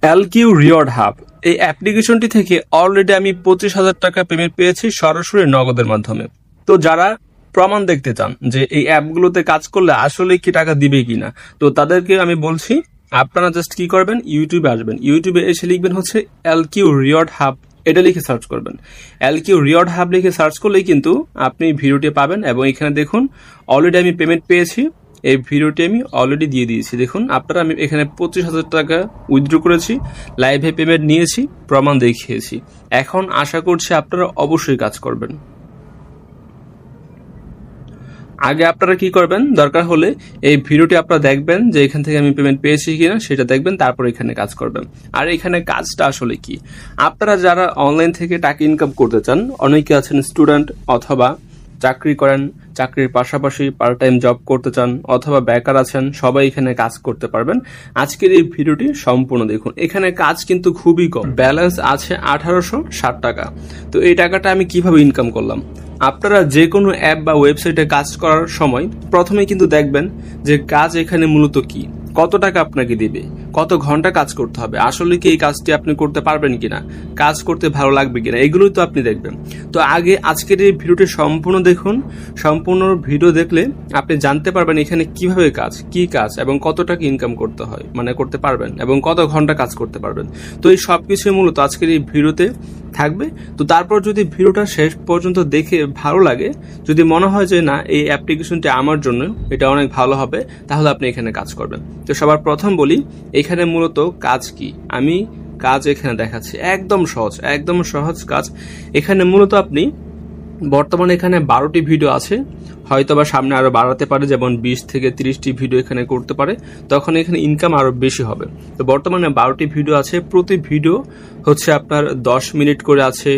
এলকিউ reward hub এই অ্যাপ্লিকেশনটি থেকে অলরেডি আমি 25,000 টাকা পেমেন্ট পেয়েছি সরাসরি নগদের মাধ্যমে। তো যারা প্রমাণ দেখতে চান যে এই অ্যাপগুলোতে কাজ করলে আসলে কি টাকা দিবে কিনা, তো তাদেরকে আমি বলছি আপনারা জাস্ট কি করবেন, ইউটিউবে আসবেন, ইউটিউবে এসে লিখবেন হচ্ছে এলকিউ রিওয়ার্ড হাব, এটা লিখে সার্চ করবেন। এলকিউ রিওয়ার্ড হাব লিখে সার্চ করলেই কিন্তু আপনি ভিডিওটি পাবেন এবং এখানে দেখুন অলরেডি আমি পেমেন্ট পেয়েছি। এই ভিডিওটি আমি অলরেডি দিয়ে দিয়েছি, দেখুন আপনারা, আমি এখানে 25,000 টাকা উইথড্র করেছি, লাইভে পেমেন্ট নিয়েছি, প্রমাণ দেখিয়েছি। এখন আশা করছি আপনারা অবশ্যই কাজ করবেন। আগে আপনারা কি করবেন, দরকার হলে এই ভিডিওটি আপনারা দেখবেন যে এখান থেকে আমি পেমেন্ট পেয়েছি কিনা সেটা দেখবেন, তারপর এখানে কাজ করবেন। আর এখানে কাজটা আসলে কি, আপনারা যারা অনলাইন থেকে টাকা ইনকাম করতে চান, অনেকে আছেন স্টুডেন্ট অথবা চাকরি করেন, চাকরির পাশাপাশি পার্ট টাইম জব করতে চান অথবা বেকার আছেন, সবাই এখানে কাজ করতে পারবেন। আজকের এই ভিডিওটি সম্পূর্ণ দেখুন। এখানে কাজ কিন্তু খুবই কম, ব্যালেন্স আছে 1860 টাকা। তো এই টাকাটা আমি কিভাবে ইনকাম করলাম, আপনারা যে কোনো অ্যাপ বা ওয়েবসাইটে কাজ করার সময় প্রথমে কিন্তু দেখবেন যে কাজ এখানে মূলত কি, কত টাকা আপনাকে দিবে, কত ঘন্টা কাজ করতে হবে, আসলে কি এই কাজটি আপনি করতে পারবেন কিনা, কাজ করতে ভালো লাগবে কিনা, এগুলোই তো আপনি দেখবেন। তো আগে আজকের এই ভিডিওটি সম্পূর্ণ দেখুন। সম্পূর্ণ ভিডিও দেখলে আপনি জানতে পারবেন এখানে কিভাবে কাজ, কি কাজ এবং কত টাকা ইনকাম করতে হয়, মানে করতে পারবেন এবং কত ঘন্টা কাজ করতে পারবেন। তো এই সবকিছু মূলত আজকের এই ভিডিওতে থাকবে। তো তারপর যদি ভিডিওটা শেষ পর্যন্ত দেখে ভালো লাগে, যদি মনে হয় যে না এই অ্যাপ্লিকেশনটি আমার জন্য, এটা অনেক ভালো হবে, তাহলে আপনি এখানে কাজ করবেন। তো সবার প্রথম বলি এখানে মূলত কাজ কি, আমি কাজ এখানে দেখাচ্ছি, একদম সহজ কাজ। এখানে মূলত আপনি বর্তমানে এখানে 12টি ভিডিও আছে, হয়তোবা সামনে আরো বাড়াতে পারে, যেমন 20 থেকে 30টি ভিডিও এখানে করতে পারে, তখন এখানে ইনকাম আরো বেশি হবে। তো বর্তমানে 12টি ভিডিও আছে, প্রতি ভিডিও হচ্ছে আপনার 10 মিনিট করে আছে,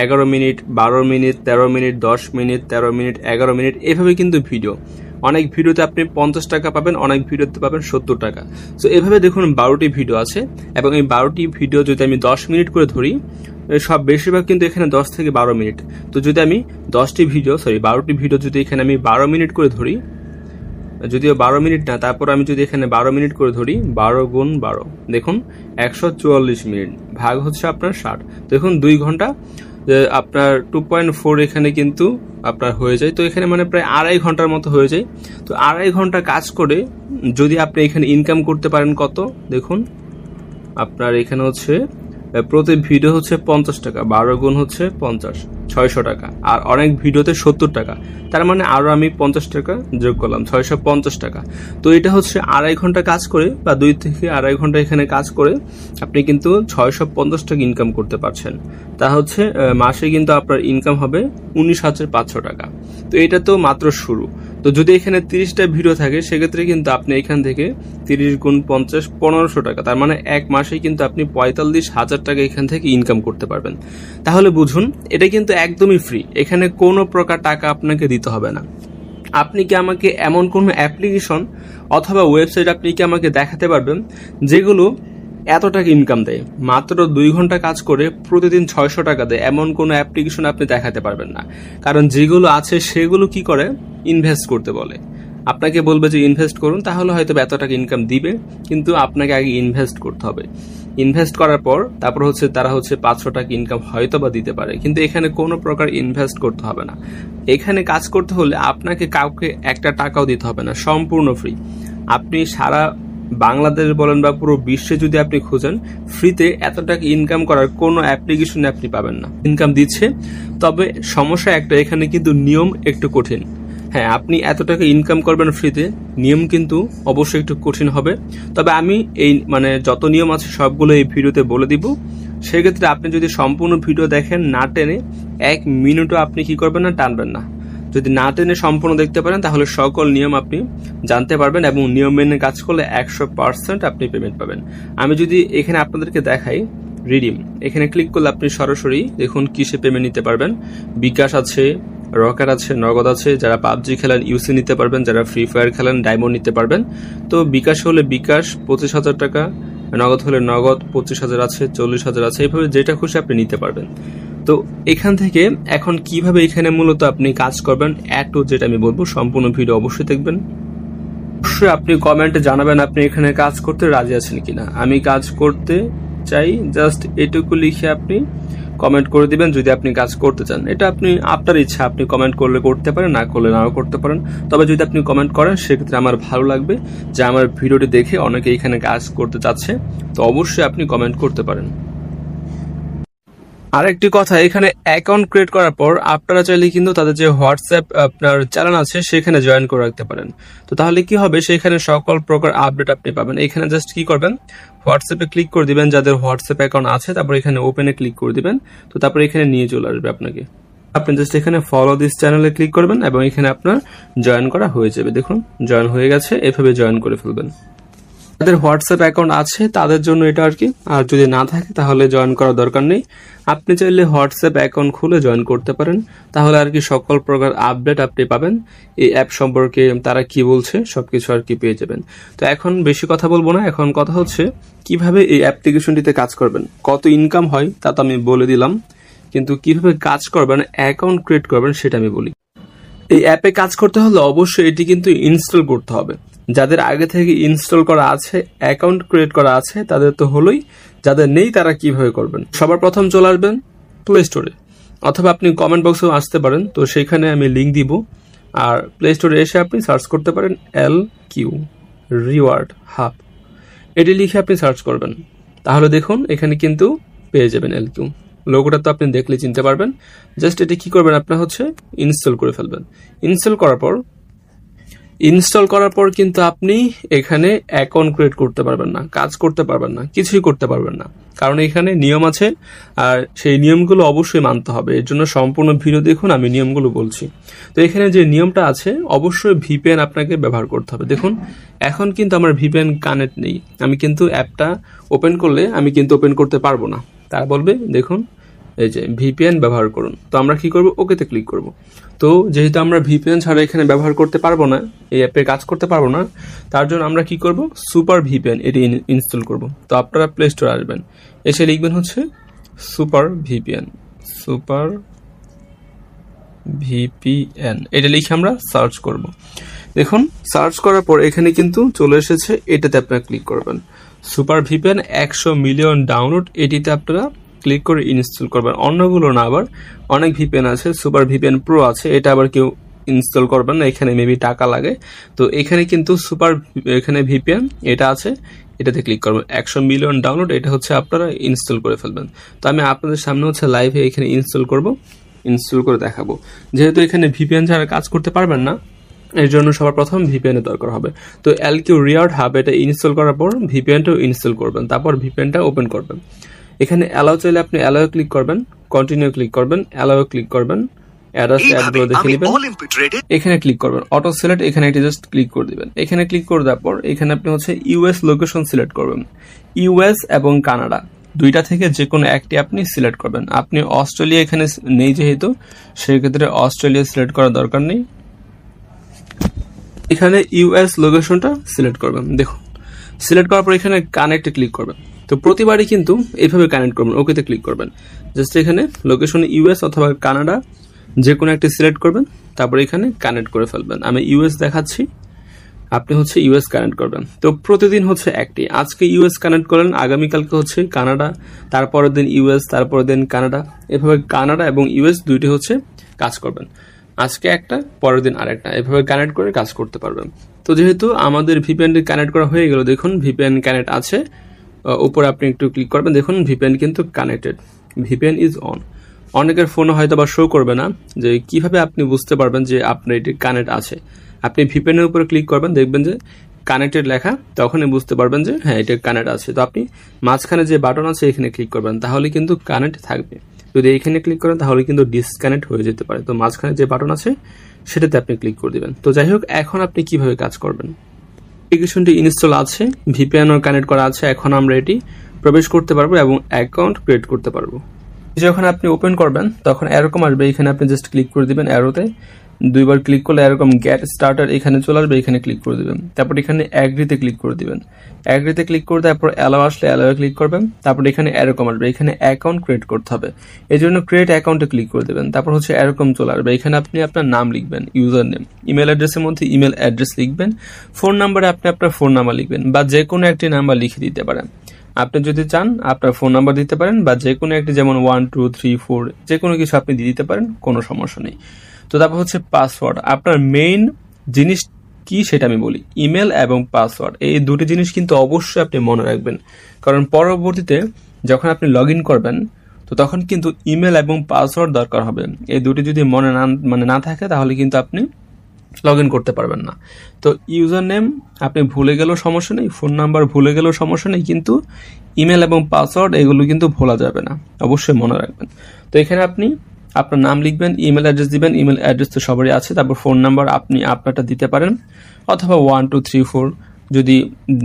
11 minute, 12 minute, 13 minute, 10 minute, 13 minute, 11 minute, এভাবে কিন্তু ভিডিও। অনেক ভিডিওতে আপনি 50 টাকা পাবেন, অনেক ভিডিওতে পাবেন 70 টাকা। তো এভাবে দেখুন 12টি ভিডিও আছে এবং এই 12টি ভিডিও যদি আমি 10 মিনিট করে ধরি, সব বেশিরভাগ কিন্তু এখানে 10 থেকে 12 মিনিট। তো যদি আমি 12টি ভিডিও যদি এখানে আমি 12 মিনিট করে ধরি, যদিও 12 মিনিট না, তারপর আমি যদি এখানে 12 মিনিট করে ধরি, 12 গুণ 12, দেখুন 144 মিনিট, ভাগ হচ্ছে আপনার 60, দেখুন 2 ঘন্টা আপনার 2.4 এখানে কিন্তু আপনার হয়ে যায়। তো এখানে মানে প্রায় 2.5 ঘন্টার মতো হয়ে যায়। তো 2.5 ঘন্টা কাজ করে যদি আপনি এখানে ইনকাম করতে পারেন কত, দেখুন আপনার এখানে হচ্ছে প্রতি ভিডিও হচ্ছে 50 টাকা, 12 গুণ হচ্ছে 50, 600 টাকা, আর অনেক ভিডিওতে 70 টাকা, তার মানে আরো আমি 50 টাকা যোগ করলাম, 650 টাকা। তো এটা হচ্ছে 2.5 ঘন্টা কাজ করে বা 2 থেকে 2.5 ঘন্টা এখানে কাজ করে আপনি কিন্তু 650 টাকা ইনকাম করতে পারছেন। তা হচ্ছে মাসে কিন্তু আপনার ইনকাম হবে 19,500 টাকা। তো এটা তো মাত্র শুরু। তো যদি এখানে 30টা ভিডিও থাকে, সেক্ষেত্রে কিন্তু আপনি এখান থেকে 30 গুণ 50, 1500 টাকা, তার মানে এক মাসে কিন্তু আপনি 45,000 টাকা এখান থেকে ইনকাম করতে পারবেন। তাহলে বুঝুন এটা কিন্তু একদমই ফ্রি, এখানে কোনো প্রকার টাকা আপনাকে দিতে হবে না। আপনি কি আমাকে এমন কোনো অ্যাপ্লিকেশন অথবা ওয়েবসাইট আপনি কি আমাকে দেখাতে পারবেন যেগুলো এত টাকা ইনকাম দেয়, মাত্র 2 ঘন্টা কাজ করে প্রতিদিন 600 টাকা দেয়, এমন কোনো অ্যাপ্লিকেশন আপনি দেখাতে পারবেন না। কারণ যেগুলো আছে সেগুলো কি করে, ইনভেস্ট করতে বলে, আপনাকে বলবে যে ইনভেস্ট করুন, তাহলে হয়তো এত টাকা ইনকাম দিবে, কিন্তু আপনাকে আগে ইনভেস্ট করতে হবে। ইনভেস্ট করার পর তারপর হচ্ছে তারা হচ্ছে 500 টাকা ইনকাম হয়তো বা দিতে পারে, কিন্তু এখানে কোনো প্রকার ইনভেস্ট করতে হবে না। এখানে কাজ করতে হলে আপনাকে কাউকে একটা টাকাও দিতে হবে না, সম্পূর্ণ ফ্রি। আপনি সারা বাংলাদেশ বলেন বা পুরো বিশ্বে যদি আপনি খুঁজেন, ফ্রিতে এত টাকা ইনকাম করার কোনো অ্যাপ্লিকেশন আপনি পাবেন না। ইনকাম দিচ্ছে, তবে সমস্যা একটা, এখানে কিন্তু নিয়ম একটু কঠিন। হ্যাঁ, আপনি এত টাকা ইনকাম করবেন ফ্রিতে, নিয়ম কিন্তু অবশ্যই একটু কঠিন হবে। তবে আমি এই মানে যত নিয়ম আছে সবগুলো এই ভিডিওতে বলে দিব। সেক্ষেত্রে আপনি যদি সম্পূর্ণ ভিডিও দেখেন, না টেনে 1 মিনিটও আপনি কি করবেন না, টানবেন না। যদি না টেনে সম্পূর্ণ দেখতে পারেন, তাহলে সকল নিয়ম আপনি জানতে পারবেন এবং নিয়ম মেনে কাজ করলে 100% আপনি পেমেন্ট পাবেন। আমি যদি এখানে আপনাদেরকে দেখাই রিডিম, এখানে ক্লিক করলে আপনি সরাসরি দেখুন কিসে পেমেন্ট নিতে পারবেন। বিকাশ আছে, রকেট আছে, নগদ আছে, যারা পাবজি খেলেন ইউসি নিতে পারবেন, যারা ফ্রি ফায়ার খেলেন ডায়মন্ড নিতে পারবেন। তো বিকাশ হলে বিকাশ 25,000 টাকা, নগদ হলে নগদ 25,000 আছে, 40,000 আছে, এইভাবে যেটা খুশি আপনি নিতে পারবেন। তো এখান থেকে এখন কিভাবে এখানে মূলত আপনি কাজ করবেন A to Z আমি বলবো, সম্পূর্ণ ভিডিও অবশ্যই দেখবেন। অবশ্যই আপনি কমেন্টে জানাবেন আপনি এখানে কাজ করতে রাজি আছেন কিনা। আমি কাজ করতে চাই, জাস্ট এটুকু লিখে আপনি কমেন্ট করে দিবেন যদি আপনি কাজ করতে চান। এটা আপনি আপনার ইচ্ছা, আপনি কমেন্ট করলে করতে পারেন, না করলে নাও করতে পারেন। তবে যদি আপনি কমেন্ট করেন সেক্ষেত্রে আমার ভালো লাগবে যে আমার ভিডিওটি দেখে অনেকে এখানে কাজ করতে চাচ্ছে, তো অবশ্যই আপনি কমেন্ট করতে পারেন। আরেকটি কথা, এখানে অ্যাকাউন্ট ক্রিয়েট করার পর আপনারা চাইলে কিন্তু তাদের যে হোয়াটসঅ্যাপ আপনার চ্যানেল আছে সেখানে জয়েন করে রাখতে পারেন। তো তাহলে কি হবে, সেখানে সকল প্রকার আপডেট আপনি পাবেন। এখানে জাস্ট কি করবেন, হোয়াটসঅ্যাপে ক্লিক করে দিবেন, যাদের হোয়াটসঅ্যাপ অ্যাকাউন্ট আছে, তারপর এখানে ওপেনে ক্লিক করে দিবেন। তো তারপর এখানে নিয়ে চলে আসবে আপনাকে। আপনি জাস্ট এখানে ফলো দিস চ্যানেলে ক্লিক করবেন এবং এখানে আপনার জয়েন করা হয়ে যাবে। দেখুন জয়েন হয়ে গেছে, এভাবে জয়েন করে ফেলবেন। যাদের হোয়াটসঅ্যাপ অ্যাকাউন্ট আছে তাদের জন্য এটা আর কি, আর যদি না থাকে তাহলে জয়েন করার দরকার নেই। আপনি চাইলে হোয়াটসঅ্যাপ অ্যাকাউন্ট খুলে জয়েন করতে পারেন, তাহলে আর কি সকল প্রকার আপডেট আপনি পাবেন। এই অ্যাপ সম্পর্কে তারা কি বলছে সবকিছু আর কি পেয়ে যাবেন। তো এখন বেশি কথা বলবো না, এখন কথা হচ্ছে কিভাবে এই অ্যাপ্লিকেশনটিতে কাজ করবেন। কত ইনকাম হয় তা তো আমি বলে দিলাম, কিন্তু কিভাবে কাজ করবেন, অ্যাকাউন্ট ক্রিয়েট করবেন সেটা আমি বলি। এই অ্যাপে কাজ করতে হলে অবশ্যই এটি কিন্তু ইনস্টল করতে হবে। যাদের আগে থেকে ইনস্টল করা আছে, অ্যাকাউন্ট ক্রিয়েট করা আছে, তাদের তো হলোই। যাদের নেই তারা কিভাবে করবেন, সবার প্রথম চলে আসবেন প্লে স্টোরে, অথবা আপনি কমেন্ট বক্সেও আসতে পারেন, তো সেইখানে আমি লিঙ্ক দিব। আর প্লে স্টোরে এসে আপনি সার্চ করতে পারেন LQ রিওয়ার্ড হাব, এটি লিখে আপনি সার্চ করবেন। তাহলে দেখুন এখানে কিন্তু পেয়ে যাবেন LQ লোগোটা, তো আপনি দেখলে চিনতে পারবেন। জাস্ট এটি কি করবেন, আপনার হচ্ছে ইনস্টল করে ফেলবেন। ইনস্টল করার পর কিন্তু আপনি এখানে অ্যাকাউন্ট ক্রিয়েট করতে পারবেন না, কাজ করতে পারবেন না, কিছুই করতে পারবেন না, কারণ এখানে নিয়ম আছে আর সেই নিয়মগুলো অবশ্যই মানতে হবে। এর জন্য সম্পূর্ণ ভিডিও দেখুন, আমি নিয়মগুলো বলছি। তো এখানে যে নিয়মটা আছে, অবশ্যই VPN আপনাকে ব্যবহার করতে হবে। দেখুন এখন কিন্তু আমার VPN কানেক্ট নেই, আমি কিন্তু অ্যাপটা ওপেন করলে আমি কিন্তু ওপেন করতে পারবো না। তারা বলবে দেখুন এই যে VPN ব্যবহার করুন, তো আমরা কি করব, ওকেতে ক্লিক করব। তো যেহেতু আমরা VPN ছাড়া এখানে ব্যবহার করতে পারবো না, এই অ্যাপে কাজ করতে পারবো না, তার জন্য আমরা কি করব, সুপার VPN এটি ইনস্টল করব। তো আপনারা প্লে স্টোরে আসবেন, এসে লিখবেন হচ্ছে সুপার VPN, এটা লিখে আমরা সার্চ করব। দেখুন সার্চ করার পর এখানে কিন্তু চলে এসেছে, এটাতে আপনারা ক্লিক করবেন। সুপার VPN 100 মিলিয়ন ডাউনলোড, এটিতে আপনারা ক্লিক করে ইনস্টল করবেন। অন্যগুলো না, আবার অনেক VPN আছে, সুপার VPN প্রো আছে, এটা আবার কেউ ইনস্টল করবেন না, এখানে মেবি টাকা লাগে। তো এখানে কিন্তু এখানে VPN এটা আছে, এটাতে ক্লিক করবেন। 100 মিলিয়ন ডাউনলোড, এটা হচ্ছে আপনারা ইনস্টল করে ফেলবেন। তো আমি আপনাদের সামনে হচ্ছে লাইভে এখানে ইনস্টল করে দেখাবো। যেহেতু এখানে VPN ছাড়া কাজ করতে পারবেন না, এর জন্য সবার প্রথম VPN এর দরকার হবে। তো LQ রিওয়ার্ড হাব এটা ইনস্টল করার পর VPNটাও ইনস্টল করবেন, তারপর VPNটা ওপেন করবেন। এখানে অ্যালাউ চাইলে আপনি অ্যালাউ ক্লিক করবেন, কন্টিনিউ ক্লিক করবেন, অ্যালাউ ক্লিক করবেন, অ্যাডগুলো দেখে নেবেন, এখানে ক্লিক করবেন, অটো সিলেক্ট, এখানে একটি জাস্ট ক্লিক করে দিবেন। এখানে ক্লিক করে দেওয়ার পর এখানে আপনি হচ্ছে US লোকেশন সিলেক্ট করবেন। US এবং কানাডা দুইটা থেকে যে কোনো একটি আপনি সিলেক্ট করবেন। আপনি অস্ট্রেলিয়া এখানে নেই যেহেতু, সেক্ষেত্রে অস্ট্রেলিয়া সিলেক্ট করার দরকার নেই। এখানে US লোকেশনটা সিলেক্ট করবেন। দেখুন সিলেক্ট করার পর এখানে কানেক্টে ক্লিক করবেন। তো প্রতিবারই কিন্তু এইভাবে কানেক্ট করবেন, ওকেতে ক্লিক করবেন। জাস্ট এখানে লোকেশন US অথবা কানাডা যে কোনো একটি সিলেক্ট করবেন, তারপর এখানে কানেক্ট করে ফেলবেন। আমি US দেখাচ্ছি, আপনি হচ্ছে US কানেক্ট করবেন। তো প্রতিদিন হচ্ছে একটি, আজকে US কানেক্ট করলেন, আগামীকালকে হচ্ছে কানাডা, তারপরের দিন US, তারপরের দিন কানাডা, এভাবে কানাডা এবং US দুইটি হচ্ছে কাজ করবেন। আজকে একটা, পরের দিন আরেকটা, এভাবে কানেক্ট করে কাজ করতে পারবেন। তো যেহেতু আমাদের VPN কানেক্ট করা হয়ে গেল, দেখুন VPN কানেক্ট আছে, উপরে আপনি একটু ক্লিক করবেন, দেখুন VPN কিন্তু কানেক্টেড, VPN ইজ অন। অনেকের ফোনে হয়তো বা শো করবে না, যে কিভাবে আপনি বুঝতে পারবেন যে আপনার এটি কানেক্ট আছে। আপনি VPN এর উপরে ক্লিক করবেন, দেখবেন যে কানেক্টেড লেখা, তখনই বুঝতে পারবেন যে হ্যাঁ এটা কানেক্ট আছে। তো আপনি মাঝখানে যে বাটন আছে এখানে ক্লিক করবেন, তাহলে কিন্তু কানেক্ট থাকবে। যদি এখানে ক্লিক করেন তাহলে কিন্তু ডিসকানেক্ট হয়ে যেতে পারে। তো মাঝখানে যে বাটন আছে সেটাতে আপনি ক্লিক করে দিবেন। তো যাই হোক, এখন আপনি কিভাবে কাজ করবেন, অ্যাপ্লিকেশনটি ইনস্টল আছে, VPN কানেক্ট করা আছে, এখন আমরা এটি প্রবেশ করতে পারবো এবং অ্যাকাউন্ট ক্রিয়েট করতে পারবো। যখন আপনি ওপেন করবেন তখন এরকম আসবে, এখানে আপনি জাস্ট ক্লিক করে দিবেন অ্যারোতে, দুইবার ক্লিক করলে এরকম গেট স্টার্টার এখানে চলে আসবে, এখানে ক্লিক করে দিবেন। তারপর এখানে অ্যাগ্রিতে ক্লিক করে দিবেন। অ্যাগ্রিতে ক্লিক করে তারপর অ্যালাও আসলে অ্যালাওয়ে ক্লিক করবেন। তারপর এখানে এরকম আসবে, এখানে অ্যাকাউন্ট ক্রিয়েট করতে হবে, এই জন্য ক্রিয়েট অ্যাকাউন্টে ক্লিক করে দেবেন। তারপর হচ্ছে এরকম চলে আসবে, এখানে আপনি আপনার নাম লিখবেন, ইউজার নেম, ইমেল অ্যাড্রেসের মধ্যে ইমেল অ্যাড্রেস লিখবেন, ফোন নাম্বারে আপনি আপনার ফোন নাম্বার লিখবেন বা যে কোনো একটি নাম্বার লিখে দিতে পারেন। আপনি যদি চান আপনার ফোন নাম্বার দিতে পারেন বা যে কোনো একটি, যেমন 1 2 3 4 যে কোনো কিছু আপনি দিয়ে দিতে পারেন, কোনো সমস্যা নেই। তো তারপর হচ্ছে পাসওয়ার্ড, আপনার মেইন জিনিস কি সেটা আমি বলি। ইমেল এবং পাসওয়ার্ড এই দুটি জিনিস কিন্তু অবশ্যই আপনি মনে রাখবেন, কারণ পরবর্তীতে যখন আপনি লগ ইন করবেন তো তখন কিন্তু ইমেল এবং পাসওয়ার্ড দরকার হবে। এই দুটি যদি মনে না থাকে তাহলে কিন্তু আপনি লগ ইন করতে পারবেন না। তো ইউজার নেম আপনি ভুলে গেলেও সমস্যা নেই, ফোন নাম্বার ভুলে গেলেও সমস্যা নেই, কিন্তু ইমেল এবং পাসওয়ার্ড এগুলো কিন্তু ভোলা যাবে না, অবশ্যই মনে রাখবেন। তো এখানে আপনি আপনার নাম লিখবেন, ইমেল অ্যাড্রেস দিবেন, ইমেল অ্যাড্রেস তো সবারই আছে, তারপর ফোন নাম্বার আপনি আপনারটা দিতে পারেন, অথবা 1 2 3 4 যদি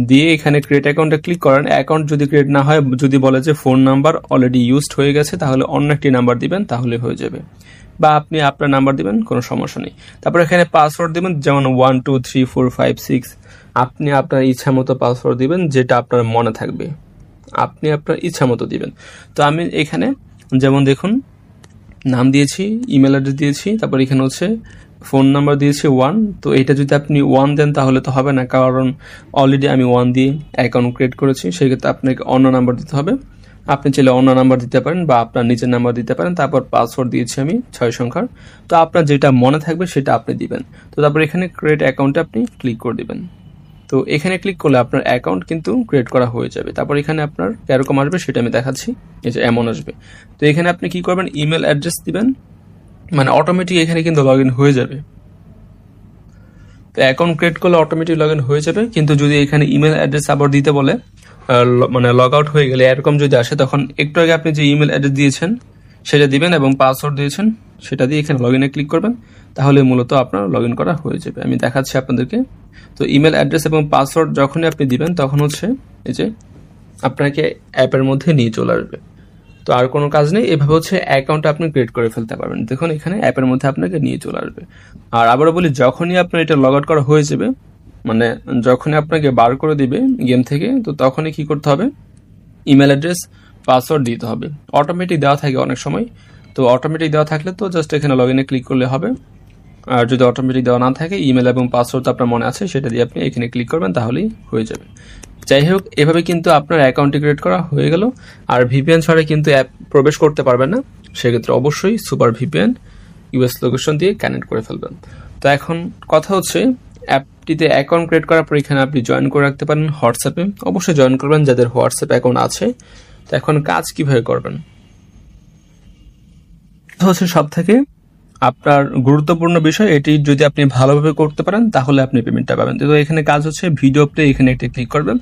দিয়ে এখানে ক্রিয়েট অ্যাকাউন্টে ক্লিক করেন। অ্যাকাউন্ট যদি ক্রিয়েট না হয়, যদি বলে যে ফোন নাম্বার অলরেডি ইউজড হয়ে গেছে, তাহলে অন্য একটি নাম্বার দিবেন, তাহলে হয়ে যাবে, বা আপনি আপনার নাম্বার দিবেন, কোনো সমস্যা নেই। তারপর এখানে পাসওয়ার্ড দিবেন, যেমন 1 2 3 4 5 6 আপনি আপনার ইচ্ছা মতো পাসওয়ার্ড দিবেন, যেটা আপনার মনে থাকবে, আপনি আপনার ইচ্ছা মতো দিবেন। তো আমি এখানে যেমন দেখুন নাম দিয়েছি, ইমেল অ্যাড্রেস দিয়েছি, তারপর এখানে হচ্ছে ফোন নাম্বার দিয়েছি 1। তো এটা যদি আপনি 1 দেন তাহলে তো হবে না, কারণ অলরেডি আমি 1 দিয়ে অ্যাকাউন্ট ক্রিয়েট করেছি, সেক্ষেত্রে আপনাকে অন্য নাম্বার দিতে হবে। আপনি চাইলে অন্য নাম্বার দিতে পারেন বা আপনার নিজের নাম্বার দিতে পারেন। তারপর পাসওয়ার্ড দিয়েছি আমি 6 সংখ্যার। তো আপনার যেটা মনে থাকবে সেটা আপনি দিবেন। তো তারপর এখানে ক্রিয়েট অ্যাকাউন্টে আপনি ক্লিক করে দিবেন। তো এখানে ক্লিক করলে আপনার অ্যাকাউন্ট কিন্তু ক্রিয়েট করা হয়ে যাবে। তারপর এখানে আপনার এরকম আসবে, সেটা আমি দেখাচ্ছি, এই যে এমন আসবে। তো এখানে আপনি কি করবেন, ইমেল অ্যাড্রেস দিবেন, মানে অটোমেটিক এখানে কিন্তু লগ ইন হয়ে যাবে। তো অ্যাকাউন্ট ক্রিয়েট করলে অটোমেটিক লগ ইন হয়ে যাবে, কিন্তু যদি এখানে ইমেল অ্যাড্রেস আবার দিতে বলে, মানে লগ আউট হয়ে গেলে এরকম যদি আসে, তখন একটু আগে আপনি যে ইমেল অ্যাড্রেস দিয়েছেন সেটা দিবেন এবং পাসওয়ার্ড দিয়েছেন সেটা দিয়ে এখানে লগ ইনে ক্লিক করবেন, তাহলে মূলত আপনার লগ ইন করা হয়ে যাবে। আমি দেখাচ্ছি আপনাদেরকে। তো ইমেল অ্যাড্রেস এবং পাসওয়ার্ড যখনই আপনি দিবেন তখন হচ্ছে এই যে আপনাকে অ্যাপের মধ্যে নিয়ে চলে আসবে। তো আর কোনো কাজ নেই, এভাবে হচ্ছে অ্যাকাউন্ট আপনি ক্রিয়েট করে ফেলতে পারবেন। দেখুন এখানে অ্যাপের মধ্যে আপনাকে নিয়ে চলে আসবে। আর আবারও বলি, যখনই আপনার এটা লগ আউট করা হয়ে যাবে, মানে যখনই আপনাকে বার করে দিবে গেম থেকে, তো তখনই কি করতে হবে, ইমেল অ্যাড্রেস পাসওয়ার্ড দিতে হবে। অটোমেটিক দেওয়া থাকে অনেক সময়, তো অটোমেটিক দেওয়া থাকলে তো জাস্ট এখানে লগ ইনে ক্লিক করলে হবে। আর যদি অটোমেটিক দেওয়া না থাকে, ইমেল এবং পাসওয়ার্ড তো আপনার মনে আছে, সেটা দিয়ে আপনি এখানে ক্লিক করবেন, তাহলেই হয়ে যাবে। যাই হোক, এভাবে কিন্তু আপনার অ্যাকাউন্টটি ক্রিয়েট করা হয়ে গেল। আর ভিপিএন ছাড়া কিন্তু অ্যাপ প্রবেশ করতে পারবেন না, সেক্ষেত্রে অবশ্যই সুপার ভিপিএন ইউএস লোকেশন দিয়ে কানেক্ট করে ফেলবেন। তো এখন কথা হচ্ছে, অ্যাপটিতে অ্যাকাউন্ট ক্রিয়েট করার পর এখানে আপনি জয়েন করে রাখতে পারেন হোয়াটসঅ্যাপে, অবশ্যই জয়েন করবেন যাদের হোয়াটসঅ্যাপ অ্যাকাউন্ট আছে। তো এখন কাজ কিভাবে করবেন, হচ্ছে সব থেকে আপনার গুরুত্বপূর্ণ বিষয় এটি, যদি আপনি ভালোভাবে করতে পারেন তাহলে আপনি পেমেন্টটা পাবেন। তো এখানে কাজ হচ্ছে ভিডিও প্লে, এখানে একটি ক্লিক করবেন,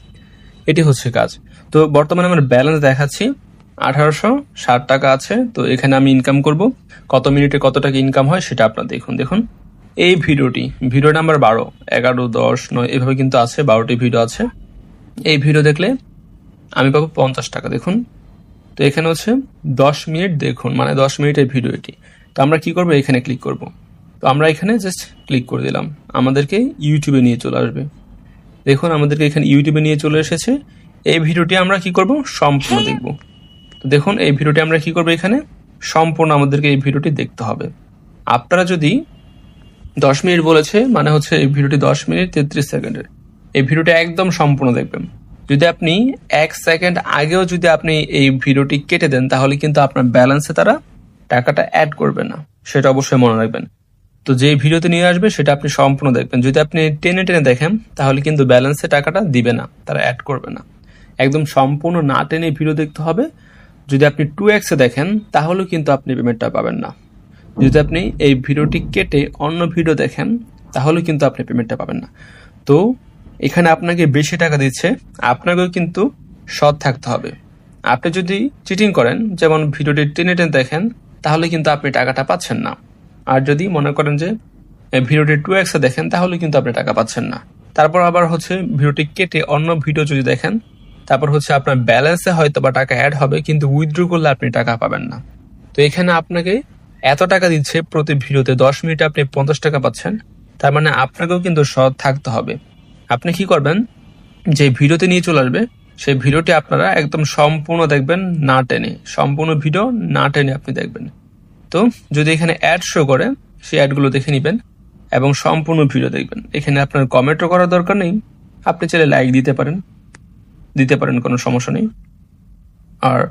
এটি হচ্ছে কাজ। তো বর্তমানে আমার ব্যালেন্স দেখাচ্ছি 1860 টাকা আছে। তো এখানে আমি ইনকাম করব, কত মিনিটে কত টাকা ইনকাম হয় সেটা আপনার দেখুন। এই ভিডিও নাম্বার 12, 11, 10, 9 এভাবে কিন্তু আছে, 12টি ভিডিও আছে। এই ভিডিও দেখলে আমি পাবো 50 টাকা। দেখুন, তো এখানে হচ্ছে 10 মিনিট দেখুন, মানে 10 মিনিটের ভিডিও এটি। তো আমরা কি করবো, এখানে ক্লিক করব। তো আমরা এখানে জাস্ট ক্লিক করে দিলাম, আমাদেরকে ইউটিউবে নিয়ে চলে আসবে। দেখুন আমাদেরকে এখানে ইউটিউবে নিয়ে চলে এসেছে। এই ভিডিওটি আমরা কি করব, সম্পূর্ণ দেখব। তো দেখুন এই ভিডিওটি আমরা কি করব, এখানে সম্পূর্ণ আমাদেরকে এই ভিডিওটি দেখতে হবে। আপনারা যদি 10 মিনিট বলেছে, মানে হচ্ছে এই ভিডিওটি 10 মিনিট 33 সেকেন্ডের, এই ভিডিওটি একদম সম্পূর্ণ দেখবেন। যদি আপনি 1 সেকেন্ড আগেও যদি আপনি এই ভিডিওটি কেটে দেন, তাহলে কিন্তু আপনার ব্যালেন্সে তারা টাকাটা অ্যাড করবে না, সেটা অবশ্যই মনে রাখবেন। তো যে ভিডিওতে নিয়ে আসবে সেটা আপনি সম্পূর্ণ দেখবেন। যদি আপনি টেনে দেখেন তাহলে কিন্তু ব্যালেন্সে টাকাটা দিবে না, তারা অ্যাড করবে না। একদম সম্পূর্ণ না টেনে ভিডিও দেখতে হবে। যদি আপনি 2x দেখেন তাহলেও কিন্তু আপনি পেমেন্টটা পাবেন না। যদি আপনি এই ভিডিওটি কেটে অন্য ভিডিও দেখেন তাহলে কিন্তু আপনি পেমেন্টটা পাবেন না। তো এখানে আপনাকে বেশি টাকা দিচ্ছে, আপনাকেও কিন্তু সৎ থাকতে হবে। আপনি যদি চিটিং করেন, যেমন ভিডিওটি টেনে দেখেন, তাহলে কিন্তু আপনি টাকাটা পাচ্ছেন না। আর যদি মনে করেন যে ভিডিওটি 2x দেখেন, তাহলে কিন্তু আপনি টাকা পাচ্ছেন না। তারপর আবার হচ্ছে ভিডিওটি কেটে অন্য ভিডিও যদি দেখেন, তারপর হচ্ছে আপনার ব্যালেন্সে হয়তো বা টাকা অ্যাড হবে, কিন্তু উইথড্র করলে আপনি টাকা পাবেন না। তো এখানে আপনাকে এত টাকা দিচ্ছে প্রতি ভিডিওতে, 10 মিনিটে আপনি 50 টাকা পাচ্ছেন, তার মানে আপনাকেও কিন্তু সৎ থাকতে হবে। আপনি কি করবেন, যে ভিডিওতে নিয়ে চলে আসবে সেই ভিডিওটি আপনারা একদম সম্পূর্ণ দেখবেন, না টেনে, সম্পূর্ণ ভিডিও না টেনে আপনি দেখবেন। তো যদি এখানে অ্যাড শো করে সেই অ্যাডগুলো দেখে নেবেন এবং সম্পূর্ণ ভিডিও দেখবেন। এখানে আপনার কমেন্টও করার দরকার নেই, আপনি চাইলে লাইক দিতে পারেন, কোনো সমস্যা নেই। আর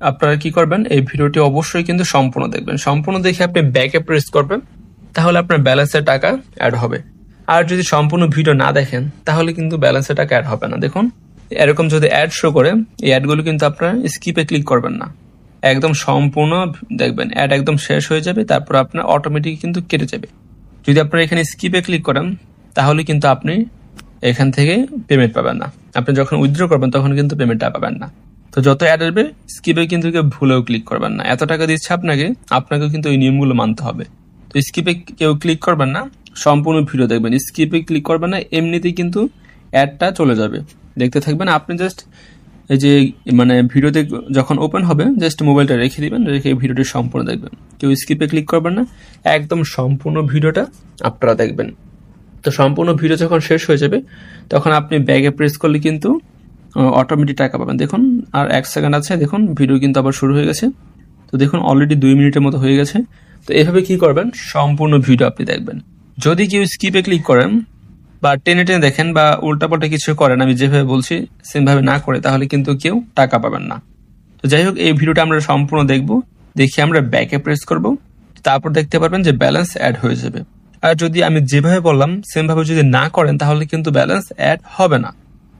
আপনারা কি করবেন, এই ভিডিওটি অবশ্যই কিন্তু সম্পূর্ণ দেখবেন। সম্পূর্ণ দেখে আপনি ব্যাকে প্রেস করবেন, তাহলে আপনার ব্যালেন্সের টাকা অ্যাড হবে। আর যদি সম্পূর্ণ ভিডিও না দেখেন তাহলে কিন্তু ব্যালেন্সের টাকা অ্যাড হবে না। দেখুন এরকম যদি অ্যাড শো করে, এই অ্যাডগুলো কিন্তু আপনারা স্কিপে ক্লিক করবেন না, একদম সম্পূর্ণ দেখবেন। অ্যাড একদম শেষ হয়ে যাবে, তারপর আপনার অটোমেটিক কিন্তু কেটে যাবে। যদি আপনারা এখানে স্কিপে ক্লিক করেন তাহলে কিন্তু আপনি এখান থেকে পেমেন্ট পাবেন না। আপনি যখন উইথড্র করবেন তখন কিন্তু পেমেন্টটা পাবেন না। তো যত অ্যাড আসবে স্কিপে কিন্তু কেউ ভুলেও ক্লিক করবেন না। এত টাকা দিচ্ছে আপনাকেও কিন্তু এই নিয়মগুলো মানতে হবে। তো স্কিপে কেউ ক্লিক করবেন না, সম্পূর্ণ ভিডিও দেখবেন। স্কিপে ক্লিক করবেন না, এমনিতেই কিন্তু অ্যাডটা চলে যাবে, দেখতে থাকবেন। আপনি জাস্ট এই যে মানে ভিডিওতে যখন ওপেন হবে জাস্ট মোবাইলটা রেখে দিবেন, রেখে ভিডিওটি সম্পূর্ণ দেখবেন। কেউ স্কিপে ক্লিক করবেন না, একদম সম্পূর্ণ ভিডিওটা আপনারা দেখবেন। তো সম্পূর্ণ ভিডিও যখন শেষ হয়ে যাবে তখন আপনি ব্যাগে প্রেস করলে কিন্তু অটোমেটিক টাকা পাবেন। দেখুন আর 1 সেকেন্ড আছে, দেখুন ভিডিও কিন্তু আবার শুরু হয়ে গেছে। তো দেখুন অলরেডি 2 মিনিটের মতো হয়ে গেছে। তো এভাবে কি করবেন, সম্পূর্ণ ভিডিও আপনি দেখবেন। যদি কেউ স্কিপে ক্লিক করেন বা টেনে টেনে দেখেন বা উল্টাপাল্টা কিছু করেন, আমি যেভাবে বলছি সেমভাবে না করে, তাহলে কিন্তু কেউ টাকা পাবেন না। তো যাই হোক, এই ভিডিওটা আমরা সম্পূর্ণ দেখব, দেখে আমরা ব্যাকে প্রেস করব, তারপর দেখতে পারবেন যে ব্যালেন্স অ্যাড হয়ে যাবে। আর যদি আমি যেভাবে বললাম সেমভাবে যদি না করেন তাহলে কিন্তু ব্যালেন্স অ্যাড হবে না,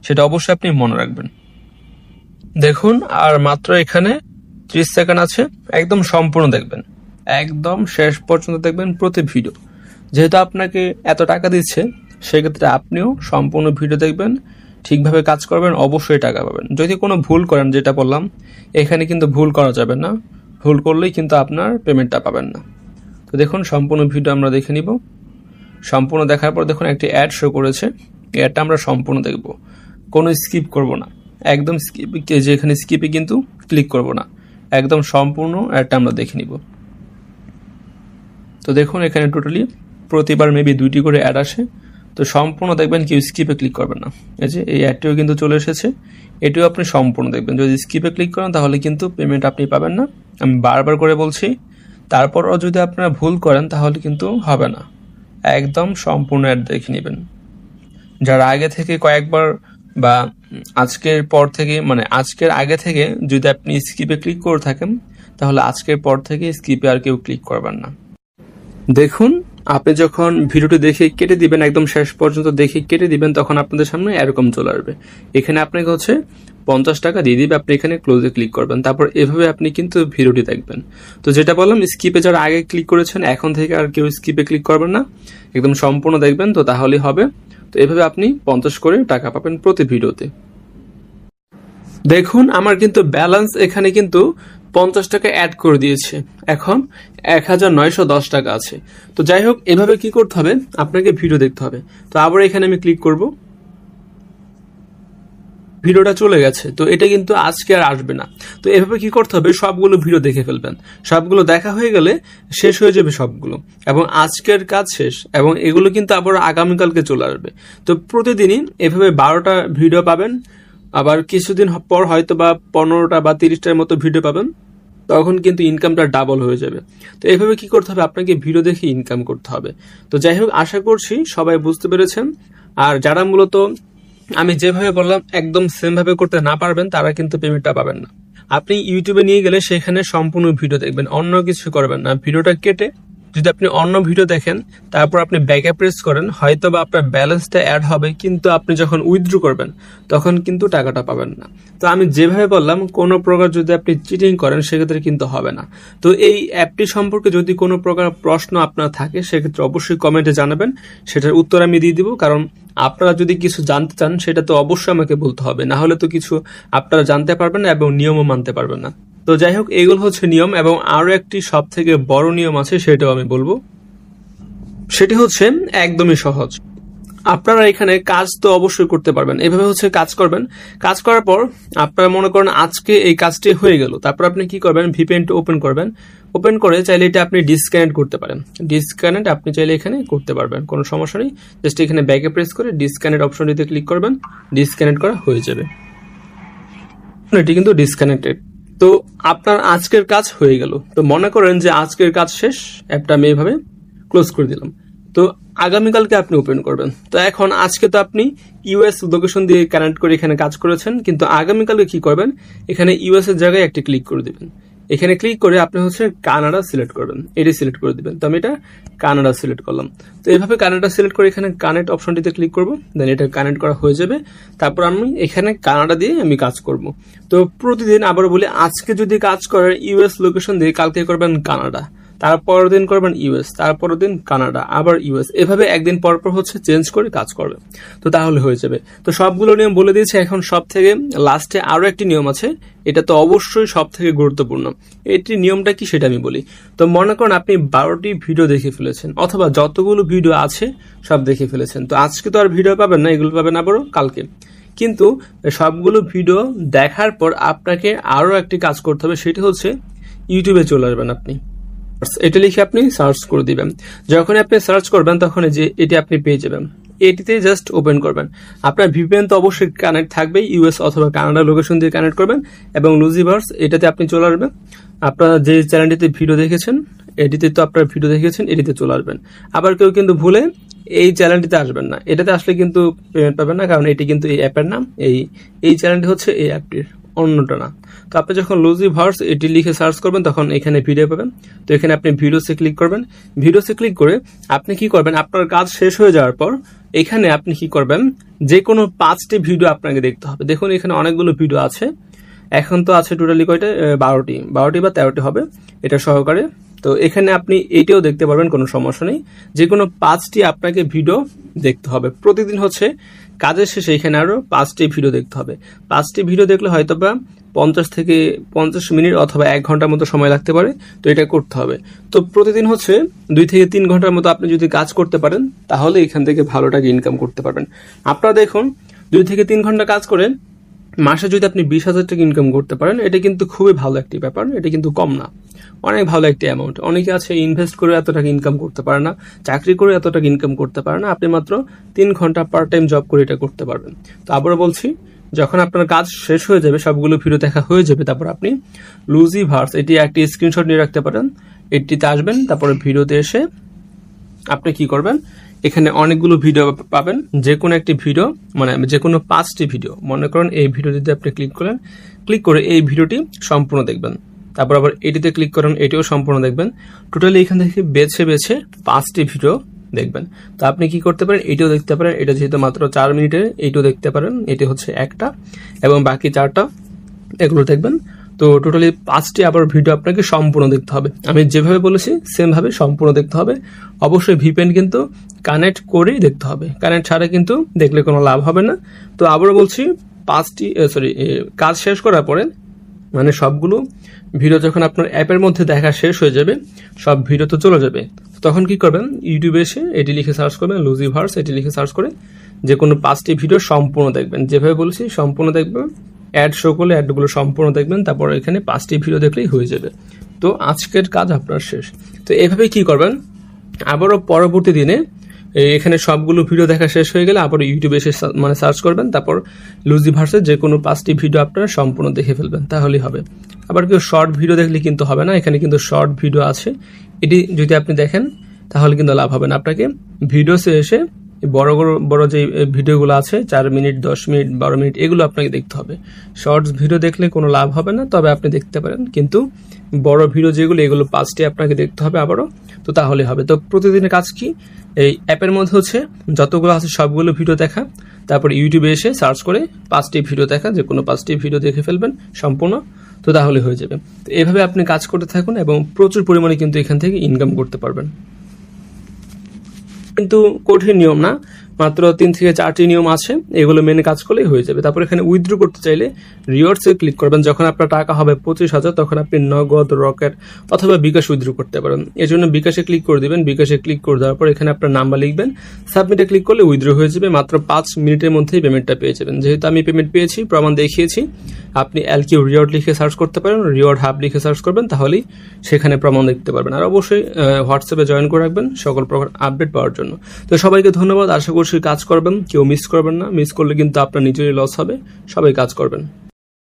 সেটা অবশ্যই আপনি মনে রাখবেন। দেখুন আর মাত্র এখানে 30 সেকেন্ড আছে, একদম সম্পূর্ণ দেখবেন, একদম শেষ পর্যন্ত দেখবেন প্রতি ভিডিও। যেহেতু আপনাকে এত টাকা দিচ্ছে সেক্ষেত্রে আপনিও সম্পূর্ণ ভিডিও দেখবেন, ঠিকভাবে কাজ করবেন, অবশ্যই টাকা পাবেন। যদি কোনো ভুল করেন, যেটা বললাম এখানে কিন্তু ভুল করা যাবে না, ভুল করলেই কিন্তু আপনার পেমেন্টটা পাবেন না। তো দেখুন সম্পূর্ণ ভিডিও আমরা দেখে নিব। সম্পূর্ণ দেখার পর দেখুন একটি অ্যাড শো করেছে, অ্যাডটা আমরা সম্পূর্ণ দেখব, কোনো স্কিপ করব না, একদম যেখানে স্কিপে কিন্তু ক্লিক করব না, একদম সম্পূর্ণ অ্যাডটা আমরা দেখে নিব। তো দেখুন এখানে টোটালি প্রতিবার মেবি 2টি করে অ্যাড আসে। তো সম্পূর্ণ দেখবেন, কেউ স্কিপে ক্লিক করবেন না। এই যে এই অ্যাডটিও কিন্তু চলে এসেছে, এটিও আপনি সম্পূর্ণ দেখবেন। যদি স্কিপে ক্লিক করেন তাহলে কিন্তু পেমেন্ট আপনি পাবেন না, আমি বারবার করে বলছি। তারপরও যদি আপনারা ভুল করেন তাহলে কিন্তু হবে না, একদম সম্পূর্ণ অ্যাড দেখে নেবেন। যারা আগে থেকে কয়েকবার বা আজকের পর থেকে মানে আজকের আগে থেকে যদি আপনি স্কিপে ক্লিক করে থাকেন তাহলে আজকের পর থেকে স্কিপে আর কেউ ক্লিক করবেন না। দেখুন আপনি যখন ভিডিওটি দেখে কেটে দিবেন, একদম শেষ পর্যন্ত দেখে কেটে দিবেন, তখন আপনাদের সামনে এরকম চলে আসবে। এখানে আপনাকে 50 টাকা দিয়ে দিবে, আপনি এখানে ক্লোজে ক্লিক করবেন, তারপর এভাবে আপনি কিন্তু ভিডিওটি দেখবেন। তো যেটা বললাম, স্কিপে যারা আগে ক্লিক করেছেন এখন থেকে আর কেউ স্কিপে ক্লিক করবেন না, একদম সম্পূর্ণ দেখবেন, তো তাহলেই হবে। তো এভাবে আপনি 50 করে টাকা পাবেন প্রতি ভিডিওতে। দেখুন আমার কিন্তু ব্যালেন্স এখানে কিন্তু 50 টাকা অ্যাড করে দিয়েছে, এখন 1910 টাকা আছে। তো যাই হোক, এভাবে কি করতে হবে, আপনাকে ভিডিও দেখতে হবে। তো আবার এখানে আমি ক্লিক করব, ভিডিওটা চলে গেছে। তো এটা কিন্তু আজকে আর আসবে না। তো এভাবে কি করতে হবে, সবগুলো ভিডিও দেখে ফেলবেন, সবগুলো দেখা হয়ে গেলে শেষ হয়ে যাবে সবগুলো, এবং আজকের কাজ শেষ, এবং এগুলো কিন্তু আবার আগামীকালকে চলে আসবে। তো প্রতিদিনই এভাবে 12টা ভিডিও পাবেন, আবার কিছুদিন পর হয়তো বা 15টা বা 30টার মতো ভিডিও পাবেন, তখন কিন্তু ইনকামটা ডাবল হয়ে যাবে। তো এইভাবে কি করতে হবে, আপনাকে ভিডিও দেখে ইনকাম করতে হবে। তো যাই হোক, আশা করছি সবাই বুঝতে পেরেছেন। আর যারা মূলত আমি যেভাবে বললাম একদম সেম ভাবে করতে না পারবেন তারা কিন্তু পেমেন্টটা পাবেন না। আপনি ইউটিউবে নিয়ে গেলে সেখানে সম্পূর্ণ ভিডিও দেখবেন, অন্য কিছু করবেন না। ভিডিওটা কেটে যদি আপনি অন্য ভিডিও দেখেন, তারপর আপনি ব্যাকে প্রেস করেন, হয়তো বা আপনার ব্যালেন্সটা অ্যাড হবে, কিন্তু আপনি যখন উইথড্র করবেন তখন কিন্তু টাকাটা পাবেন না। তো আমি যেভাবে বললাম, কোনো প্রকার যদি আপনি চিটিং করেন সেক্ষেত্রে কিন্তু হবে না। তো এই অ্যাপটি সম্পর্কে যদি কোনো প্রকার প্রশ্ন আপনার থাকে সেক্ষেত্রে অবশ্যই কমেন্টে জানাবেন, সেটার উত্তর আমি দিয়ে দিব। কারণ আপনারা যদি কিছু জানতে চান সেটা তো অবশ্যই আমাকে বলতে হবে, না হলে তো কিছু আপনারা জানতে পারবেন না এবং নিয়মও মানতে পারবেন না। তো যাই হোক, এগুলো হচ্ছে নিয়ম, এবং আরো একটি সব থেকে বড় নিয়ম আছে, সেটাও আমি বলবো। সেটি হচ্ছে একদমই সহজ। আপনারা এখানে কাজ তো অবশ্যই করতে পারবেন। এভাবে হচ্ছে কাজ করবেন। কাজ করার পর আপনারা মনে করেন আজকে এই কাজটি হয়ে গেল, তারপর আপনি কি করবেন, ভিপিএনটা ওপেন করবেন। ওপেন করে চাইলে এটা আপনি ডিসকানেক্ট করতে পারেন। ডিসকানেক্ট আপনি চাইলে এখানে করতে পারবেন, কোনো সমস্যা নেই। জাস্ট এখানে ব্যাকে প্রেস করে ডিসকানেক্ট অপশনটিতে ক্লিক করবেন, ডিসকানেক্ট করা হয়ে যাবে। এটি কিন্তু ডিসকানেক্টেড। তো আপনার আজকের কাজ হয়ে গেল। তো মনে করেন যে আজকের কাজ শেষ, অ্যাপটা আমি এইভাবে ক্লোজ করে দিলাম। তো আগামীকালকে আপনি ওপেন করবেন। তো এখন আজকে তো আপনি ইউএস লোকেশন দিয়ে কানেক্ট করে এখানে কাজ করেছেন, কিন্তু আগামীকালকে কি করবেন, এখানে ইউএস এর জায়গায় একটি ক্লিক করে দিবেন। এখানে ক্লিক করে আপনি হচ্ছে কানাডা সিলেক্ট করবেন, এটি সিলেক্ট করে দিবেন। তো আমি এটা কানাডা সিলেক্ট করলাম। তো এইভাবে কানাডা সিলেক্ট করে এখানে কানেক্ট অপশনটিতে ক্লিক করব, দেন এটা কানেক্ট করা হয়ে যাবে। তারপর আমি এখানে কানাডা দিয়ে আমি কাজ করব। তো প্রতিদিন আবার বলি, আজকে যদি কাজ করেন ইউএস লোকেশন দিয়ে, কালকে করবেন কানাডা, তারপরের দিন করবেন ইউএস, তারপরের দিন কানাডা, আবার ইউএস, এভাবে একদিন পর পর হচ্ছে চেঞ্জ করে কাজ করবে। তো তাহলে হয়ে যাবে। তো সবগুলো নিয়ম বলে দিয়েছে। এখন সব থেকে লাস্টে আরো একটি নিয়ম আছে, এটা তো অবশ্যই সব থেকে গুরুত্বপূর্ণ। এটি নিয়মটা কি সেটা আমি বলি। তো মনে করেন আপনি 12টি ভিডিও দেখে ফেলেছেন, অথবা যতগুলো ভিডিও আছে সব দেখে ফেলেছেন। তো আজকে তো আর ভিডিও পাবেন না, এগুলো পাবেন আবারও কালকে। কিন্তু সবগুলো ভিডিও দেখার পর আপনাকে আরো একটি কাজ করতে হবে, সেটি হচ্ছে ইউটিউবে চলে আসবেন। আপনি এটা লিখে আপনি সার্চ করে দিবেন। যখন আপনি সার্চ করবেন তখন যে এটি আপনি পেয়ে যাবেন, এটিতে জাস্ট ওপেন করবেন। আপনার ভিপিএন তো অবশ্যই কানেক্ট থাকবে, ইউএস অথবা কানাডা লোকেশন দিয়ে কানেক্ট করবেন, এবং লুজিভার্স এটাতে আপনি চলে আসবেন। আপনারা যে চ্যানেলটিতে ভিডিও দেখেছেন, এটিতে তো আপনার ভিডিও দেখেছেন, এটিতে চলে আসবেন। আবার কেউ কিন্তু ভুলে এই চ্যানেলটিতে আসবেন না, এটাতে আসলে কিন্তু পেমেন্ট পাবেন না, কারণ এটি কিন্তু এই অ্যাপের নাম। এই চ্যানেলটি হচ্ছে এই অ্যাপটির, অন্যটা না। তো আপনি যখন লুজিভার্স এটি লিখে সার্চ করবেন তখন এখানে ভিডিও পাবেন। তো এখানে আপনি ভিডিওসে ক্লিক করবেন। ভিডিওসে ক্লিক করে আপনি কি করবেন, আপনার কাজ শেষ হয়ে যাওয়ার পর এখানে আপনি কি করবেন, যে কোনো 5টি ভিডিও আপনাকে দেখতে হবে। দেখুন এখানে অনেকগুলো ভিডিও আছে, এখন তো আছে টোটালি কয়টা, 12টি বা 13টি হবে এটা সহকারে। তো এখানে আপনি এটিও দেখতে পারবেন, কোনো সমস্যা নেই। যে কোনো 5টি আপনাকে ভিডিও দেখতে হবে প্রতিদিন। হচ্ছে কাজের শেষে এখানে আরো 5টি ভিডিও দেখতে হবে। 5টি ভিডিও দেখলে হয়তোবা 50 থেকে 50 মিনিট অথবা 1 ঘন্টার মতো সময় লাগতে পারে। তো এটা করতে হবে। তো প্রতিদিন হচ্ছে 2 থেকে 3 ঘন্টার মতো আপনি যদি কাজ করতে পারেন, তাহলে এখান থেকে ভালো টাকা ইনকাম করতে পারবেন। আপনারা দেখুন 2 থেকে 3 ঘন্টা কাজ করে মাসে যদি আপনি 20,000 টাকা ইনকাম করতে পারেন, এটা কিন্তু খুবই ভালো একটি ব্যাপার। এটা কিন্তু কম না, অনেক ভালো একটি অ্যামাউন্ট। অনেকে আছে ইনভেস্ট করে এত টাকা ইনকাম করতে পারে না, চাকরি করে এত টাকা ইনকাম করতে পারে না। আপনি মাত্র 3 ঘন্টা পার্ট টাইম জব করে এটা করতে পারবেন। তো আবারও বলছি, যখন আপনার কাজ শেষ হয়ে যাবে, সবগুলো ভিডিও দেখা হয়ে যাবে, তারপর আপনি লুজিভার্স এটি একটি স্ক্রিনশট নিয়ে রাখতে পারেন। এটিতে আসবেন, তারপরে ভিডিওতে এসে আপনি কি করবেন, এখানে অনেকগুলো ভিডিও পাবেন। যে কোনো একটি ভিডিও, মানে যে কোনো 5টি ভিডিও, মনে করেন এই ভিডিওটিতে আপনি ক্লিক করলেন, ক্লিক করে এই ভিডিওটি সম্পূর্ণ দেখবেন। তারপর আবার এটিতে ক্লিক করেন, এটিও সম্পূর্ণ দেখবেন। টোটালি এখান থেকে বেছে বেছে 5টি ভিডিও দেখবেন। তো আপনি কি করতে পারেন, এটিও দেখতে পারেন, এটা যেহেতু মাত্র 4 মিনিটের, এটিও দেখতে পারেন। এটি হচ্ছে একটা, এবং বাকি 4টা এগুলো দেখবেন। তো টোটালি 5টি আবার ভিডিও আপনাকে সম্পূর্ণ দেখতে হবে। আমি যেভাবে বলেছি সেম ভাবে সম্পূর্ণ দেখতে হবে। অবশ্যই ভিপিএন কিন্তু কানেক্ট করেই দেখতে হবে, কানেক্ট ছাড়া কিন্তু দেখলে কোনো লাভ হবে না। তো আবারও বলছি, কাজ শেষ করার পরে, মানে সবগুলো ভিডিও যখন আপনার অ্যাপের মধ্যে দেখা শেষ হয়ে যাবে, সব ভিডিও তো চলে যাবে, তখন কি করবেন, ইউটিউবে এসে এটি লিখে সার্চ করবেন, লুজিভার্স এটি লিখে সার্চ করে যে কোনো 5টি ভিডিও সম্পূর্ণ দেখবেন। যেভাবে বলেছি সম্পূর্ণ দেখবেন, অ্যাড শো করলে অ্যাডগুলো সম্পূর্ণ দেখবেন, তারপর এখানে 5টি ভিডিও দেখলেই হয়ে যাবে। তো আজকের কাজ আপনার শেষ। তো এভাবে কি করবেন, আবারও পরবর্তী দিনে এখানে সবগুলো ভিডিও দেখা শেষ হয়ে গেলে আবার ইউটিউবে এসে মানে সার্চ করবেন, তারপর লুজিভার্সের যে কোনো 5টি ভিডিও আপনারা সম্পূর্ণ দেখে ফেলবেন, তাহলেই হবে। আবার কেউ শর্ট ভিডিও দেখলে কিন্তু হবে না, এখানে কিন্তু শর্ট ভিডিও আছে, এটি যদি আপনি দেখেন তাহলে কিন্তু লাভ হবে না। আপনাকে ভিডিওসে এসে বড় বড় যে ভিডিওগুলো আছে 4 মিনিট, 10 মিনিট, 12 মিনিট, এগুলো আপনাকে দেখতে হবে। শর্টস ভিডিও দেখলে কোনো লাভ হবে না, তবে আপনি দেখতে পারেন, কিন্তু বড় ভিডিও যেগুলো, এগুলো 5টি আপনাকে দেখতে হবে আবারও। তো তাহলে হবে। তো প্রতিদিনের কাজ কি, এই অ্যাপের মধ্যে হচ্ছে যতগুলো আছে সবগুলো ভিডিও দেখা, তারপর ইউটিউবে এসে সার্চ করে 5টি ভিডিও দেখা, যে কোনো 5টি ভিডিও দেখে ফেলবেন সম্পূর্ণ। তো তাহলে হয়ে যাবে। তো এভাবে আপনি কাজ করতে থাকুন এবং প্রচুর পরিমাণে কিন্তু এখান থেকে ইনকাম করতে পারবেন। কিন্তু কঠিন নিয়ম না, মাত্র 3 থেকে 4টি নিয়ম আছে, এগুলো মেনে কাজ করলেই হয়ে যাবে। তারপর এখানে উইথড্র করতে চাইলে রিওয়ার্ডসে ক্লিক করবেন। যখন আপনার টাকা হবে 25,000 তখন আপনি নগদ, রকেট অথবা বিকাশ উইথড্র করতে পারেন। এর জন্য বিকাশে ক্লিক করে দিবেন। বিকাশে ক্লিক করে দেওয়ার পর এখানে আপনার নাম্বার লিখবেন, সাবমিটে ক্লিক করলে উইথড্র হয়ে যাবে। মাত্র 5 মিনিটের মধ্যেই পেমেন্টটা পেয়ে যাবেন। যেহেতু আমি পেমেন্ট পেয়েছি, প্রমাণ দেখিয়েছি, আপনি এলকিউ রিওয়ার্ড লিখে সার্চ করতে পারেন, রিওয়ার্ড হাব লিখে সার্চ করবেন, তাহলেই সেখানে প্রমাণ দেখতে পারবেন। আর অবশ্যই হোয়াটসঅ্যাপে জয়েন করে রাখবেন সকল প্রকার আপডেট পাওয়ার জন্য। তো সবাইকে ধন্যবাদ, আশা করছি কাজ করবেন, কেউ মিস করবেন না। মিস করলে কিন্তু আপনার নিজেরই লস হবে। সবাই কাজ করবেন।